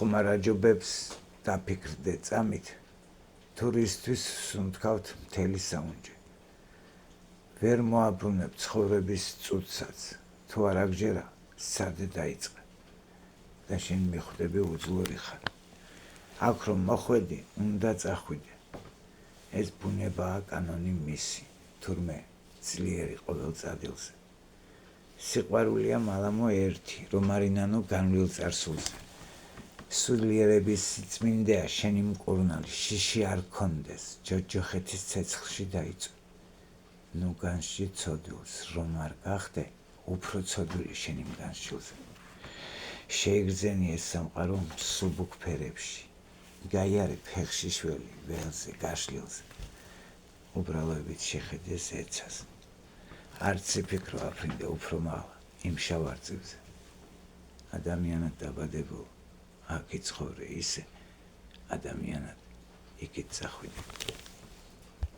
ხომარაჯობებს დაფიქრდე წამით, თურისთვის სუნთქავთ მთელი საუნჯე. ვერ მოაბრუნებ ცხოვრების წუთსაც, თუ არ აგჯერა, სცადე დაიწყე და შენ მიხვდები უძლური ხარ. აქ რომ მოხვედი, უნდა წახვიდე. ეს ბუნებაა კანონი მისი, თურმე ძლიერი ყოველ წადილზე. სიყვარულია მალამო ერთი, რომ არინანო განვლილ წარსულზე. სულიერების სიწმინდეა შენი მკურნალი, შიში არ ქონდეს, ჯოჯოხეთის ცეცხლში დაიწვე. ნუ განსჯი ცოდვილს, რომ არ გახდე, უფრო ცოდვილი შენი მგანსჯილზე. შეიგრძენი ეს სამყარო მსუბუქ ფერებში, გაიარე ფეხში შველი, ველზე, გაშლილზე. უბრალოებით შეხედე ზეცას. არც იფიქრო აფრინდე უფრო მაღლა, იმ შავ არწივზე. ადამიანად დაბადებულ, აქ იცხოვრე ისე, ადამიანად იქით წახვიდე.